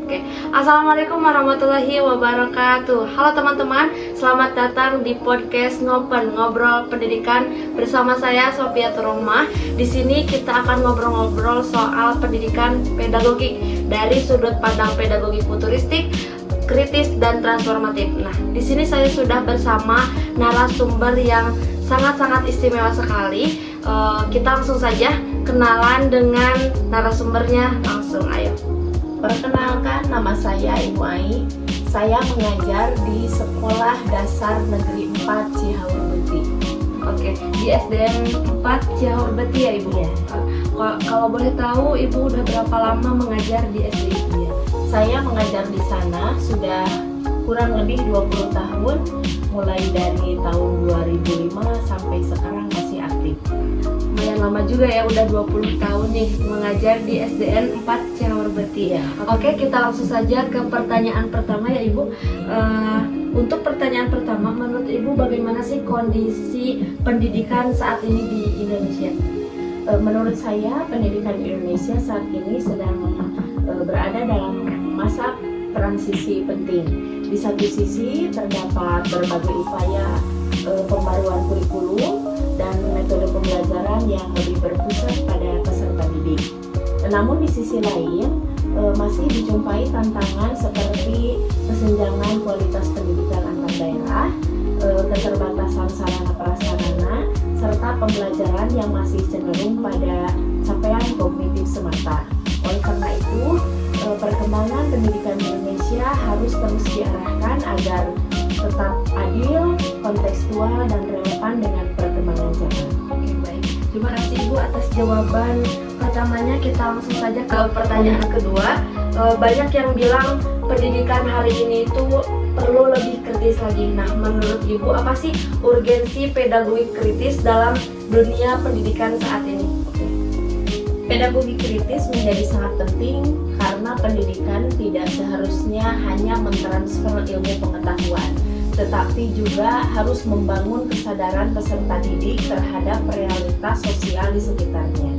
Oke, Assalamualaikum warahmatullahi wabarakatuh. Halo teman-teman, selamat datang di podcast Ngobrol Pendidikan bersama saya Sophia Turoma. Di sini kita akan ngobrol-ngobrol soal pendidikan pedagogik dari sudut pandang pedagogi futuristik, kritis dan transformatif. Nah, di sini saya sudah bersama narasumber yang sangat-sangat istimewa sekali. Kita langsung saja kenalan dengan narasumbernya. Langsung, ayo. Perkenalkan, nama saya Ibu Ai. Saya mengajar di Sekolah Dasar Negeri 4 Cihaur-Beti. Oke, di SDN 4 Cihaur-Beti ya Ibu? Ya. Kalau boleh tahu Ibu udah berapa lama mengajar di SD Ibu ya? Saya mengajar di sana sudah kurang lebih 20 tahun, mulai dari tahun 2005 sampai sekarang masih aktif. Lumayan lama juga ya, udah 20 tahun nih mengajar di SDN 4 Cihaur-Beti ya. Oke, kita langsung saja ke pertanyaan pertama ya Ibu. Untuk pertanyaan pertama, menurut Ibu bagaimana sih kondisi pendidikan saat ini di Indonesia? Menurut saya, pendidikan di Indonesia saat ini sedang berada dalam masa transisi penting. Di satu sisi terdapat berbagai upaya pembaruan kurikulum dan metode pembelajaran yang lebih berpusat pada peserta didik. Namun di sisi lain masih dijumpai tantangan seperti kesenjangan kualitas pendidikan antar daerah, keterbatasan sarana prasarana, serta pembelajaran yang masih cenderung pada capaian kognitif semata. Oleh karena itu, perkembangan pendidikan di Indonesia harus terus diarahkan agar tetap adil, kontekstual, dan relevan dengan perkembangan zaman. Oke, baik. Terima kasih Ibu atas jawaban pertamanya. Kita langsung saja ke pertanyaan kedua. Banyak yang bilang pendidikan hari ini itu perlu lebih kritis lagi. Nah, menurut Ibu apa sih urgensi pedagogi kritis dalam dunia pendidikan saat ini? Pedagogi kritis menjadi sangat penting karena pendidikan tidak seharusnya hanya mentransfer ilmu pengetahuan, tetapi juga harus membangun kesadaran peserta didik terhadap realitas sosial di sekitarnya.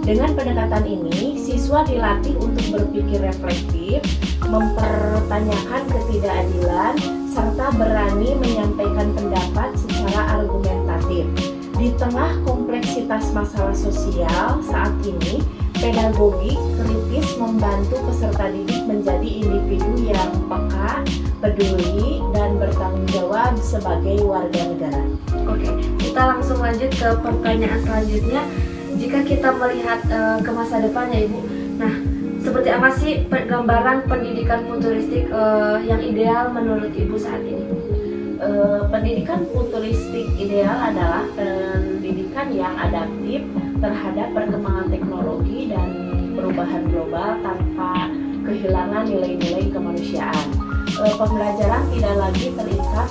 Dengan pendekatan ini, siswa dilatih untuk berpikir reflektif, mempertanyakan ketidakadilan, serta berani menyampaikan pendapat secara argumentatif. Di tengah kompleksitas masalah sosial saat ini, pedagogi kritis membantu peserta didik menjadi individu yang peka, peduli, dan bertanggung jawab sebagai warga negara. Oke, kita langsung lanjut ke pertanyaan selanjutnya. Jika kita melihat ke masa depan ya Ibu, nah seperti apa sih gambaran pendidikan futuristik yang ideal menurut Ibu saat ini? Pendidikan futuristik ideal adalah pendidikan yang adaptif terhadap perkembangan teknologi dan perubahan global tanpa kehilangan nilai-nilai kemanusiaan. Pembelajaran tidak lagi terikat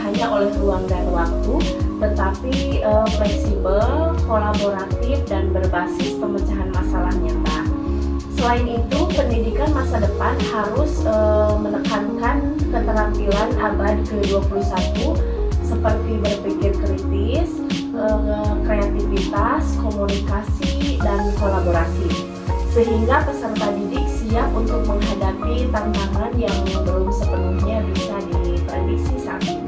hanya oleh ruang dan waktu, tetapi fleksibel, kolaboratif, dan berbasis pemecahan masalah nyata. Selain itu, pendidikan masa depan harus menekankan keterampilan abad ke-21 seperti berpikir kritis, kreativitas, komunikasi, dan kolaborasi, sehingga peserta didik siap untuk menghadapi tantangan yang belum sepenuhnya bisa diprediksi saat ini.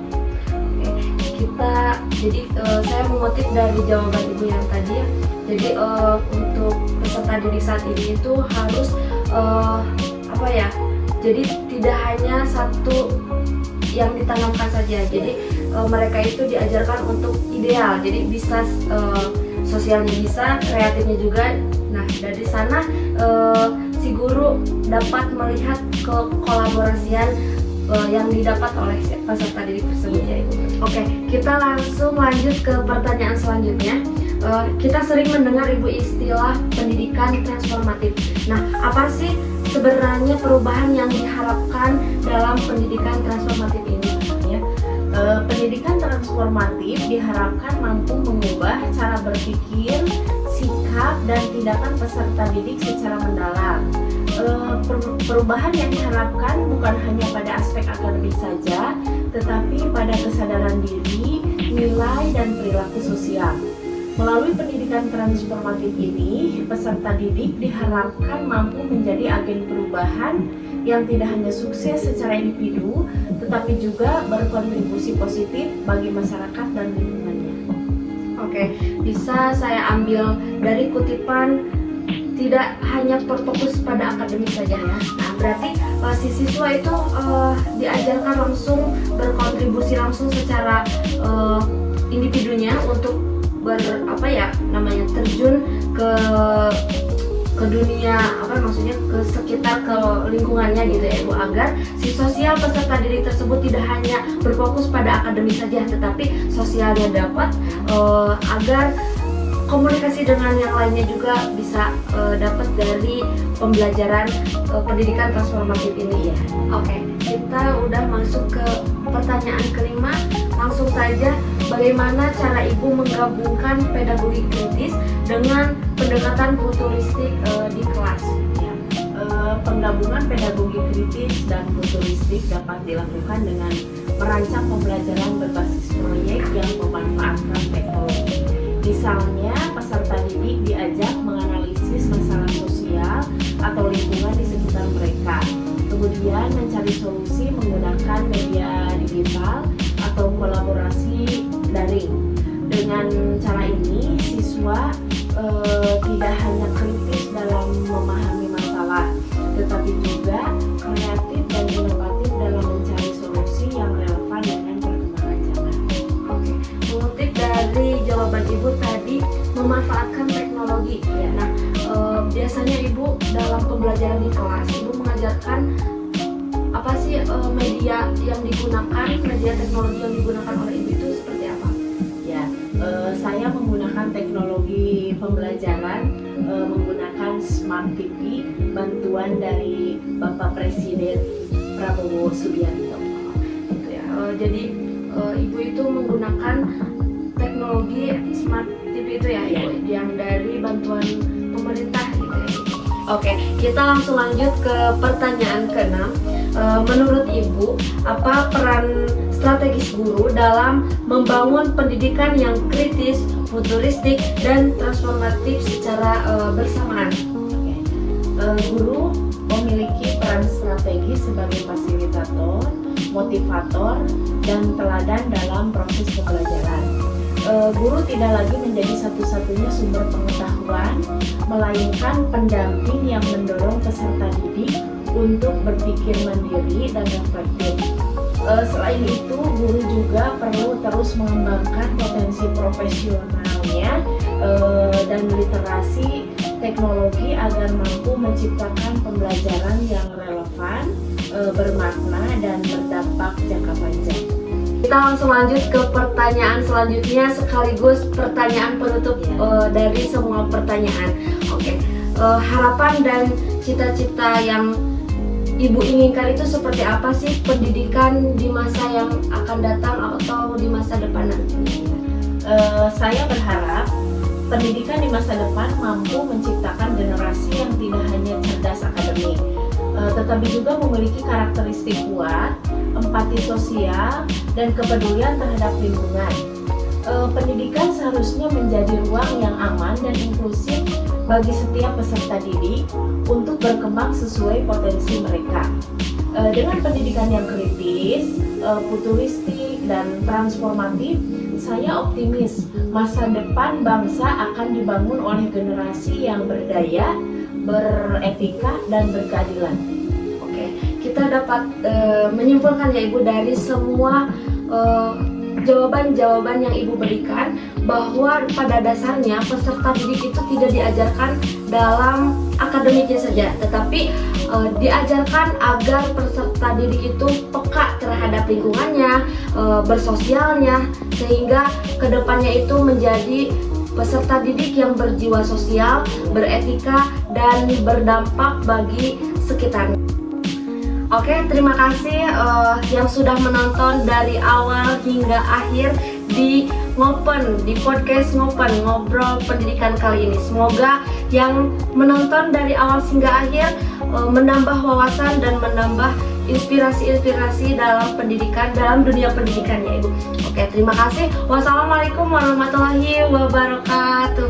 Saya mengutip dari jawaban Ibu yang tadi ya. Jadi untuk peserta didik saat ini itu harus jadi tidak hanya satu yang ditanamkan saja. Jadi mereka itu diajarkan untuk ideal. Jadi bisa sosialnya bisa, kreatifnya juga. Nah, dari sana si guru dapat melihat kekolaborasian yang didapat oleh peserta didik tersebut ya Ibu. Oke, kita langsung lanjut ke pertanyaan selanjutnya. Kita sering mendengar Ibu istilah pendidikan transformatif. Nah, apa sih sebenarnya perubahan yang diharapkan dalam pendidikan transformatif ini? Ya, pendidikan transformatif diharapkan mampu mengubah cara berpikir, sikap, dan tindakan peserta didik secara mendalam. Perubahan yang diharapkan bukan hanya pada aspek akademik saja, tetapi pada kesadaran diri, nilai, dan perilaku sosial. Melalui pendidikan transformatif ini, peserta didik diharapkan mampu menjadi agen perubahan yang tidak hanya sukses secara individu, tetapi juga berkontribusi positif bagi masyarakat dan lingkungannya. Oke, bisa saya ambil dari kutipan tidak hanya berfokus pada akademik saja ya. Nah, berarti si siswa itu diajarkan langsung berkontribusi langsung secara individunya untuk terjun ke dunia maksudnya ke sekitar ke lingkungannya gitu ya Ibu, agar si sosial peserta didik tersebut tidak hanya berfokus pada akademik saja tetapi sosialnya dapat agar komunikasi dengan yang lainnya juga bisa dapat dari pembelajaran pendidikan transformatif ini ya. Oke, kita udah masuk ke pertanyaan kelima. Langsung saja, bagaimana cara Ibu menggabungkan pedagogi kritis dengan pendekatan futuristik di kelas? Ya, penggabungan pedagogi kritis dan futuristik dapat dilakukan dengan merancang pembelajaran berbasis proyek yang memanfaatkan teknologi. Misalnya, peserta didik diajak menganalisis masalah sosial atau lingkungan di sekitar mereka, kemudian mencari solusi menggunakan media digital atau kolaborasi daring. Dengan cara ini, siswa tidak hanya kritis dalam memahami masalah, tetapi juga kreatif dan inovatif dalam mencari solusi yang relevan dengan perkembangan zaman. Oke, mengutip dari jawaban Ibu tadi, memanfaatkan teknologi. Ya. Nah, biasanya Ibu dalam pembelajaran di kelas, Ibu mengajarkan apa sih media yang digunakan, media teknologi yang digunakan oleh Ibu itu seperti apa? Ya, saya menggunakan teknologi pembelajaran menggunakan Smart TV, bantuan dari Bapak Presiden Prabowo Subianto. Gitu ya. Jadi Ibu itu menggunakan teknologi Smart TV itu ya, Ibu, yang dari bantuan pemerintah gitu ya. Oke, kita langsung lanjut ke pertanyaan ke-6. Menurut Ibu, apa peran strategis guru dalam membangun pendidikan yang kritis, futuristik, dan transformatif secara bersamaan? Guru memiliki peran strategis sebagai fasilitator, motivator, dan teladan dalam proses pembelajaran. Guru tidak lagi menjadi satu-satunya sumber pengetahuan, melainkan pendamping yang mendorong peserta didik untuk berpikir mandiri dan reflektif. Selain itu, guru juga perlu terus mengembangkan potensi profesionalnya dan literasi teknologi agar mampu menciptakan pembelajaran yang relevan, bermakna, dan berdampak jangka panjang. Kita langsung lanjut ke pertanyaan selanjutnya sekaligus pertanyaan penutup dari semua pertanyaan. Oke, harapan dan cita-cita yang Ibu inginkan itu seperti apa sih pendidikan di masa yang akan datang atau di masa depan nanti? Saya berharap pendidikan di masa depan mampu menciptakan generasi yang tidak hanya cerdas akademik, tetapi juga memiliki karakteristik kuat, empati sosial, dan kepedulian terhadap lingkungan. Pendidikan seharusnya menjadi ruang yang aman dan inklusif bagi setiap peserta didik untuk berkembang sesuai potensi mereka. Dengan pendidikan yang kritis, futuristik, dan transformatif, saya optimis masa depan bangsa akan dibangun oleh generasi yang berdaya, beretika, dan berkeadilan. Oke, kita dapat menyimpulkan ya Ibu dari semua jawaban-jawaban yang Ibu berikan bahwa pada dasarnya peserta didik itu tidak diajarkan dalam akademiknya saja, tetapi diajarkan agar peserta didik itu peka terhadap lingkungannya, bersosialnya, sehingga kedepannya itu menjadi peserta didik yang berjiwa sosial, beretika, dan berdampak bagi sekitarnya. Oke, terima kasih yang sudah menonton dari awal hingga akhir di Ngopen, di podcast Ngopen, ngobrol pendidikan kali ini. Semoga yang menonton dari awal hingga akhir menambah wawasan dan menambah inspirasi-inspirasi dalam pendidikan, dalam dunia pendidikan ya Ibu. Oke, terima kasih. Wassalamualaikum warahmatullahi wabarakatuh.